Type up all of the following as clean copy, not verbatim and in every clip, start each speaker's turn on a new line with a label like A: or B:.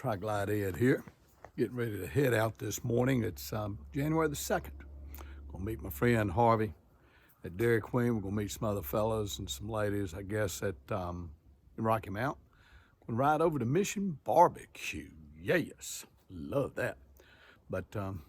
A: Tri-Glide Ed here, getting ready to head out this morning. It's January the 2nd. Gonna meet my friend Harvey at Dairy Queen. We're gonna meet some other fellas and some ladies, I guess, at in Rocky Mount. Gonna ride over to Mission Barbecue. Yes, love that. But want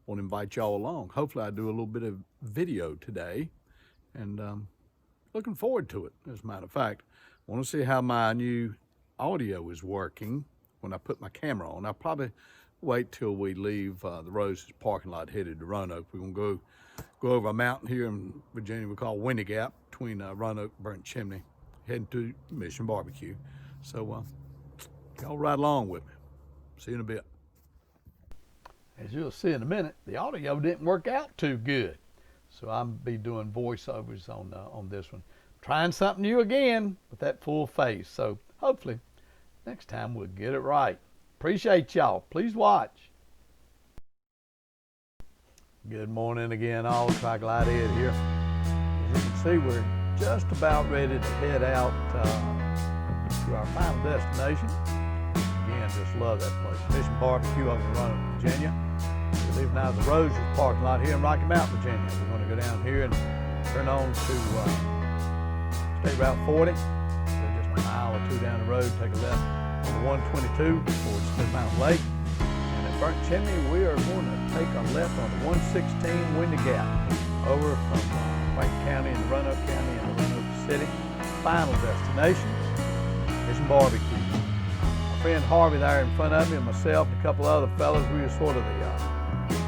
A: to invite y'all along. Hopefully I do a little bit of video today, and looking forward to it. As a matter of fact, I want to see how my new audio is working when I put my camera on. I'll probably wait till we leave the Roses parking lot headed to Roanoke. We're gonna go over a mountain here in Virginia we call Windy Gap, between Roanoke and Burnt Chimney, heading to Mission Barbecue. So y'all ride along with me. See you in a bit. As you'll see in a minute, the audio didn't work out too good, so I'll be doing voiceovers on this one. Trying something new again with that full face, so hopefully next time we'll get it right. Appreciate y'all. Please watch. Good morning again, all. Tri-Glide Ed here. As you can see, we're just about ready to head out to our final destination. Again, just love that place. Mission Barbecue over in Roanoke, Virginia. We're leaving out of the Roses parking lot here in Rocky Mount, Virginia. We're going to go down here and turn on to State Route 40. A mile or two down the road, take a left on the 122 towards Smith Mountain Lake. And at Burnt Chimney, we are going to take a left on the 116 Windy Gap over from Frank County and Roanoke County and Roanoke City. Final destination, Mission Barbecue. My friend Harvey there in front of me and myself and a couple other fellas, we were sort of the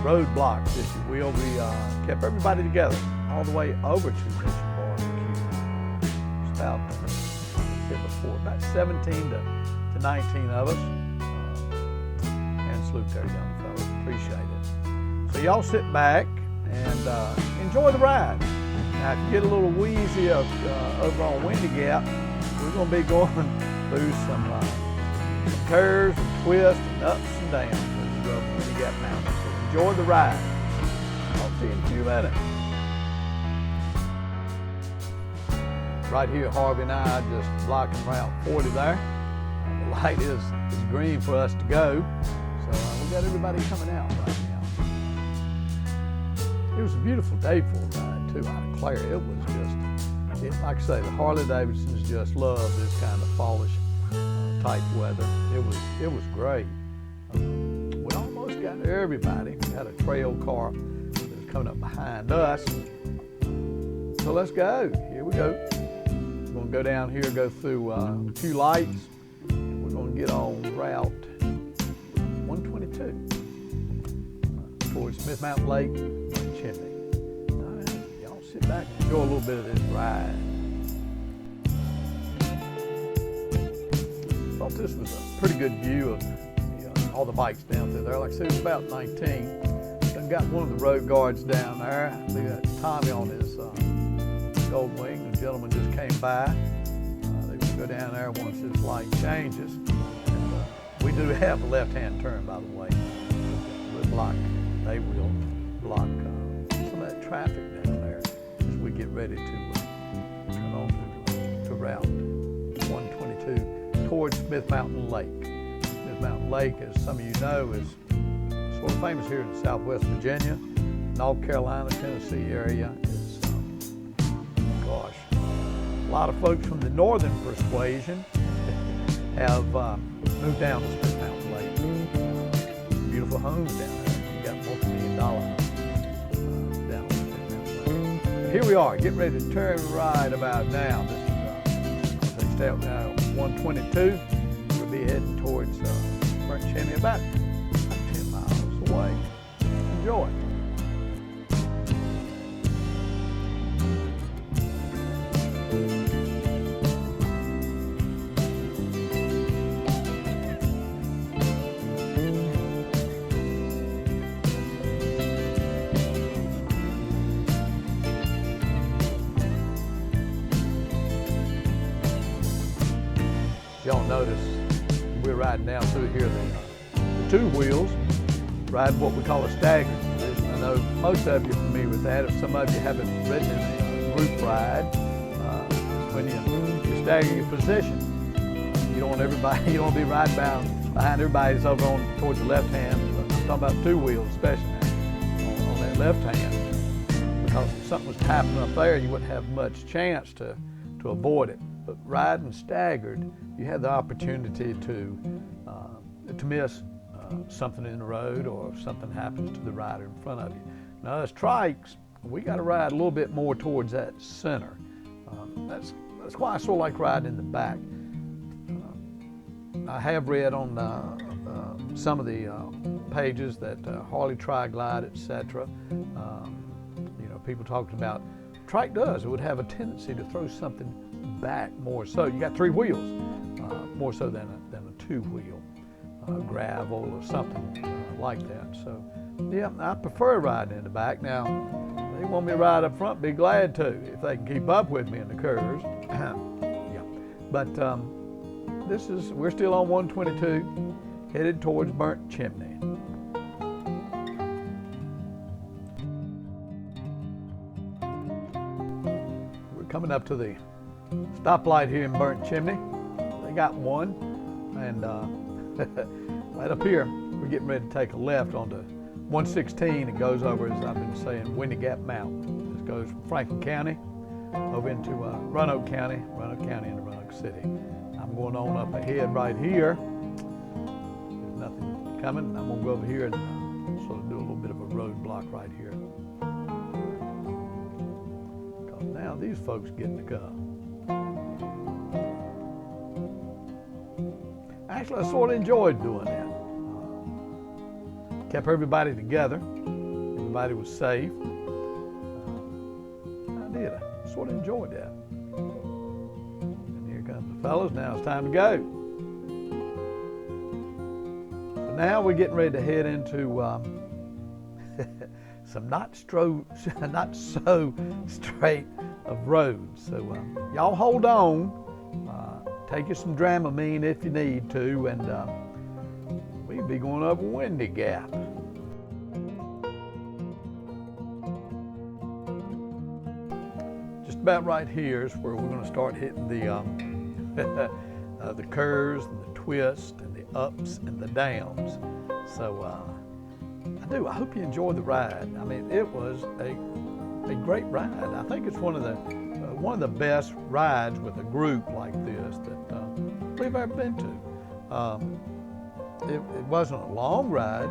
A: roadblocks, if you will. We kept everybody together all the way over to Mission Barbecue. It's about 17 to 19 of us, and salute there, young fellas. Appreciate it. So y'all sit back and enjoy the ride. Now, if you get a little wheezy over on Windy Gap, we're going to be going through some curves and twists and ups and downs as we go up Windy Gap Mountain. So enjoy the ride. I'll see you in a few minutes. Right here, Harvey and I just blocking Route 40 there. The light is green for us to go, so we got everybody coming out right now. It was a beautiful day for a ride too out of Clare. It was just, like I say, the Harley Davidsons just love this kind of fallish type weather. It was great. We almost got everybody. We had a trail car that was coming up behind us. So let's go. Here we go. We're going to go down here, go through a few lights. We're going to get on Route 122 towards Smith Mountain Lake, Chimney. All right, y'all sit back and enjoy a little bit of this ride. Thought this was a pretty good view of all the bikes down through there. Like I said, it was about 19. Then got one of the road guards down there. We got Tommy on his Gold Wing. The gentleman just came by. They will go down there once this light changes. And we do have a left-hand turn, by the way. They will block some of that traffic down there as we get ready to turn on to Route 122 towards Smith Mountain Lake. Smith Mountain Lake, as some of you know, is sort of famous here in Southwest Virginia, North Carolina, Tennessee area. A lot of folks from the northern persuasion have moved down to Smith Mountain Lake. Beautiful homes down there. You got multi-million-dollar homes down in Smith Mountain Lake. Here we are, getting ready to turn right about now. This is State Route 122. We'll be heading towards Burnt Chimney, about 10 miles away. Enjoy. Y'all notice we're riding down through here the two wheels, riding what we call a stagger position. I know most of you are familiar with that. If some of you haven't ridden in a group ride, when you stagger your position, you don't want everybody, you don't want to be riding down behind everybody's over on towards the left hand. I'm talking about two wheels, especially now, on that left hand, because if something was to happen up there, you wouldn't have much chance to avoid it. But riding staggered, you had the opportunity to miss something in the road, or if something happens to the rider in front of you. Now us trikes, we got to ride a little bit more towards that center. That's why I sort of like riding in the back. I have read on some of the pages that Harley Tri-Glide, etc. You know, people talked about trike does. It would have a tendency to throw something back more so. You got three wheels, more so than a two-wheel, gravel or something like that. So, yeah, I prefer riding in the back. Now, if they want me to ride up front, be glad to, if they can keep up with me in the curves. Yeah, but we're still on 122, headed towards Burnt Chimney. We're coming up to the stoplight here in Burnt Chimney. They got one, and right up here, we're getting ready to take a left onto 116. It goes over, as I've been saying, Windy Gap Mountain. This goes from Franklin County over into Roanoke County into Roanoke City. I'm going on up ahead right here. There's nothing coming. I'm going to go over here and sort of do a little bit of a roadblock right here. Because now these folks getting to come. Actually, I sort of enjoyed doing that. Kept everybody together. Everybody was safe. I did. I sort of enjoyed that. And here comes the fellas. Now it's time to go. So now we're getting ready to head into some not so straight of roads. So y'all hold on. Take you some Dramamine if you need to, and we'll be going up Windy Gap. Just about right here is where we're going to start hitting the the curves and the twists and the ups and the downs. So I hope you enjoyed the ride. I mean, it was a great ride. I think it's one of the best rides with a group like this that we've ever been to. It wasn't a long ride.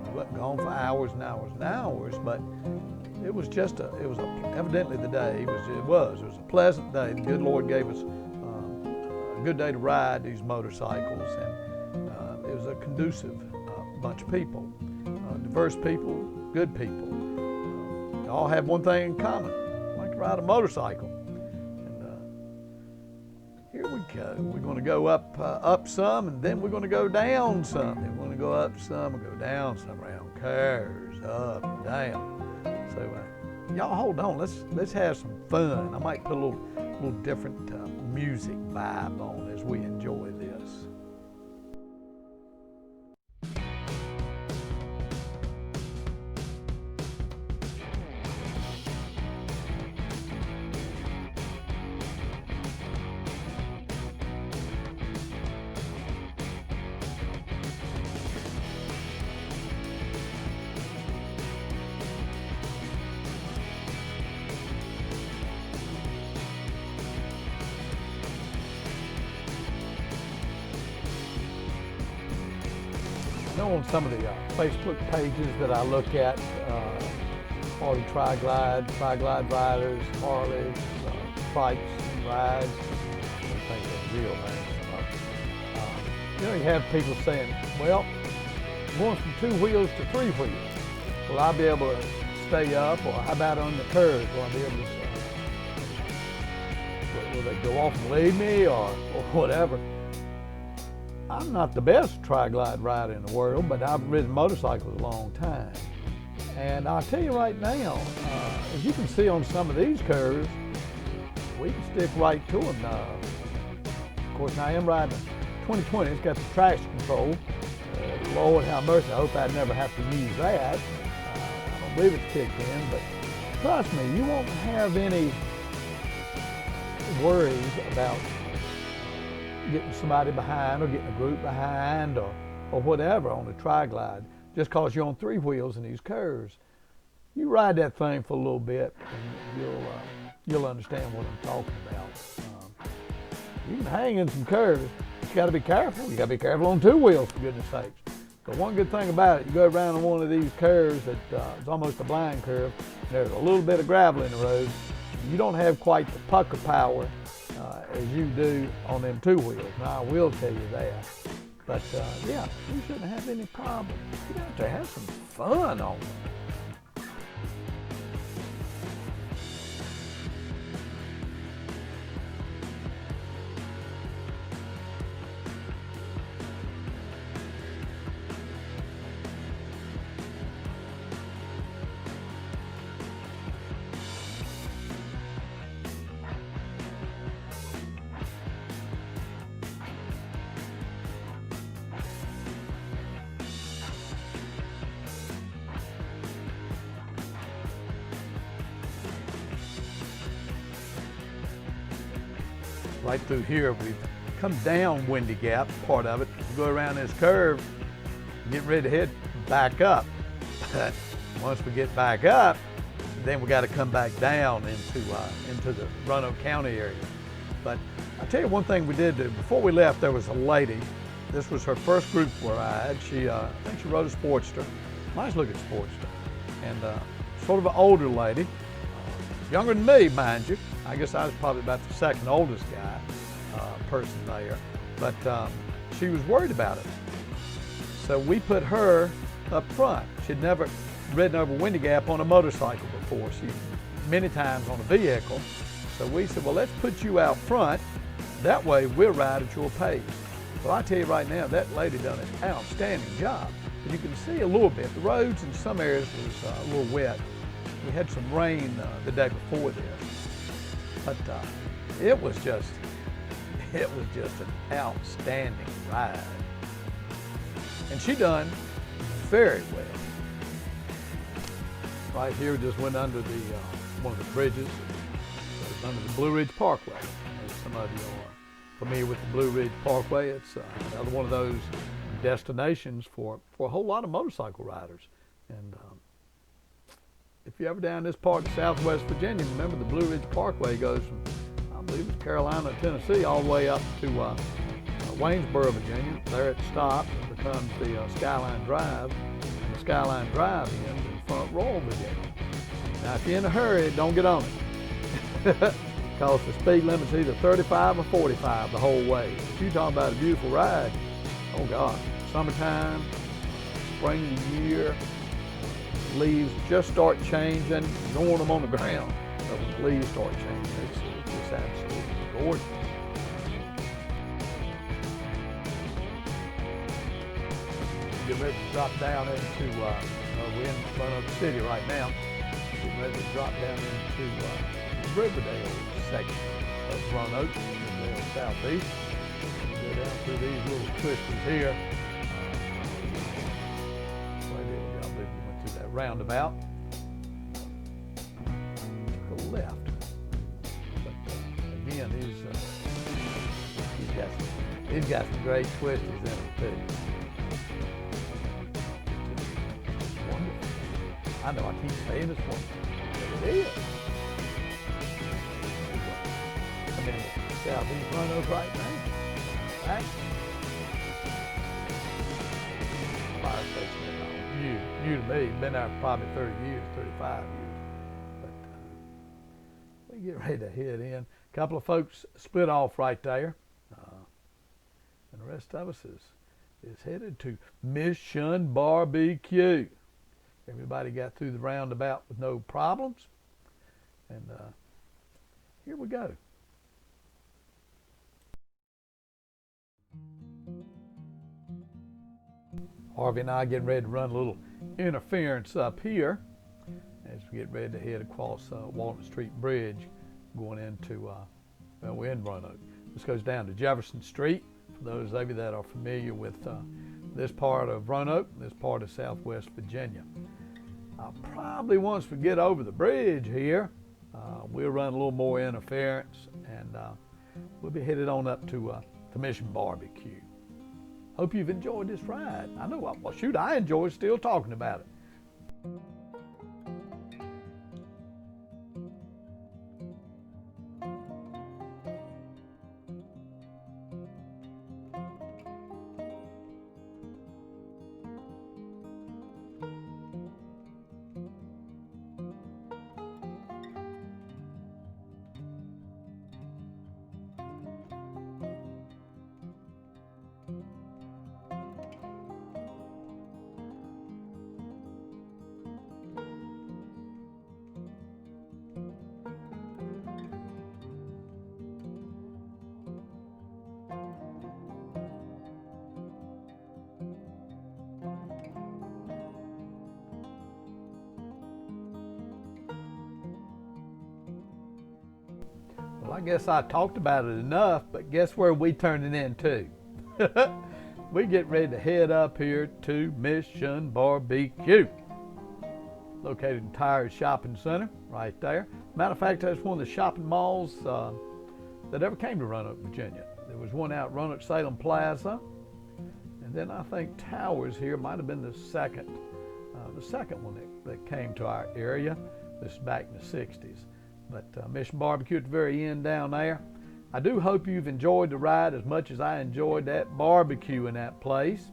A: We wasn't gone for hours and hours and hours, but it was evidently the day it was a pleasant day. The good Lord gave us a good day to ride these motorcycles, and it was a conducive bunch of people, diverse people, good people. They all have one thing in common: like to ride a motorcycle. Here we go. We're going to go up some, and then we're going to go down some. Then we're going to go up some and go down some, around curves, up and down. So y'all hold on. Let's have some fun. I might put a little different music vibe on as we enjoy this. I know on some of the Facebook pages that I look at, Harley Tri-Glide riders, Harleys, trikes, rides, I think they're real names. You have people saying, well, going from two wheels to three wheels, will I be able to stay up, or how about on the curves, will I be able to, will they go off and leave me, or whatever? I'm not the best Tri-Glide rider in the world, but I've ridden motorcycles a long time. And I'll tell you right now, as you can see on some of these curves, we can stick right to them. Of course, I am riding a 2020. It's got the traction control. Lord have mercy, I hope I never have to use that. I don't believe it's kicked in, but trust me, you won't have any worries about getting somebody behind or getting a group behind or whatever on the tri-glide. Just because you're on 3 wheels in these curves, you ride that thing for a little bit and you'll understand what I'm talking about. You can hang in some curves, but you got to be careful. You got to be careful on 2 wheels, for goodness sakes. But one good thing about it, you go around on one of these curves that it's almost a blind curve, and there's a little bit of gravel in the road. You don't have quite the pucker power as you do on them 2 wheels. Now, I will tell you that. But yeah, you shouldn't have any problem. You have to have some fun on them. Right through here, we've come down Windy Gap, part of it. We go around this curve, get ready to head back up. But once we get back up, then we got to come back down into the Roanoke County area. But I'll tell you one thing we did do. Before we left, there was a lady. This was her first group ride. I think she rode a Sportster, nice looking Sportster, and sort of an older lady, younger than me, mind you. I guess I was probably about the second oldest person there, but she was worried about it. So we put her up front. She'd never ridden over Windy Gap on a motorcycle before. She many times on a vehicle. So we said, well, let's put you out front. That way we'll ride at your pace. Well, I tell you right now, that lady done an outstanding job. But you can see a little bit. The roads in some areas was a little wet. We had some rain the day before this. But it was just an outstanding ride. And she done very well. Right here, just went under the one of the bridges. It was under the Blue Ridge Parkway. As some of you are familiar with the Blue Ridge Parkway, it's another one of those destinations for a whole lot of motorcycle riders. And if you're ever down this part of Southwest Virginia, remember the Blue Ridge Parkway goes from, I believe it's Carolina, Tennessee, all the way up to Waynesboro, Virginia. There it stops and becomes the Skyline Drive. And the Skyline Drive ends in Front Royal, Virginia. Now, if you're in a hurry, don't get on it. Because the speed limit's either 35 or 45 the whole way. If you're talking about a beautiful ride, oh God, summertime, spring of the year, leaves just start changing, ignoring them on the ground. But when the leaves start changing, it's just absolutely gorgeous. Get ready to drop down into, we're in Roanoke City right now. Getting ready to drop down into the Riverdale section of Roanoke, Riverdale Southeast. We'll go down through these little twists here. That roundabout to the left. But again, he's got some great twisties in him too. It's wonderful. I know I keep saying this one, but it is. I'm in Southeast Roanoke right now. Right? Fire station. New to me, been there probably 30 years, 35 years. But we get ready to head in. A couple of folks split off right there. And the rest of us is headed to Mission BBQ. Everybody got through the roundabout with no problems. And here we go. Harvey and I getting ready to run a little interference up here as we get ready to head across Walnut Street Bridge going into, well, we're in Roanoke. This goes down to Jefferson Street. For those of you that are familiar with this part of Roanoke, this part of Southwest Virginia. Probably once we get over the bridge here, we'll run a little more interference and we'll be headed on up to to Mission BBQ. Hope you've enjoyed this ride. I know, well, shoot, I enjoy still talking about it. Well, I guess I talked about it enough, but guess where we turning into? We get ready to head up here to Mission BBQ, located in Tires Shopping Center, right there. Matter of fact, that's one of the shopping malls that ever came to Roanoke, Virginia. There was one out Roanoke Salem Plaza, and then I think Towers here might have been the second one that came to our area. This is back in the 60s. But Mission BBQ at the very end down there. I do hope you've enjoyed the ride as much as I enjoyed that barbecue in that place.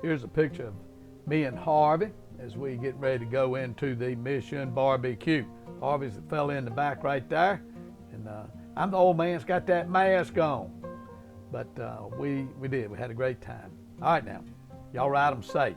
A: Here's a picture of me and Harvey as we get ready to go into the Mission BBQ. Harvey's the fella in the back right there, and I'm the old man that's got that mask on. But we had a great time. All right now, y'all ride them safe.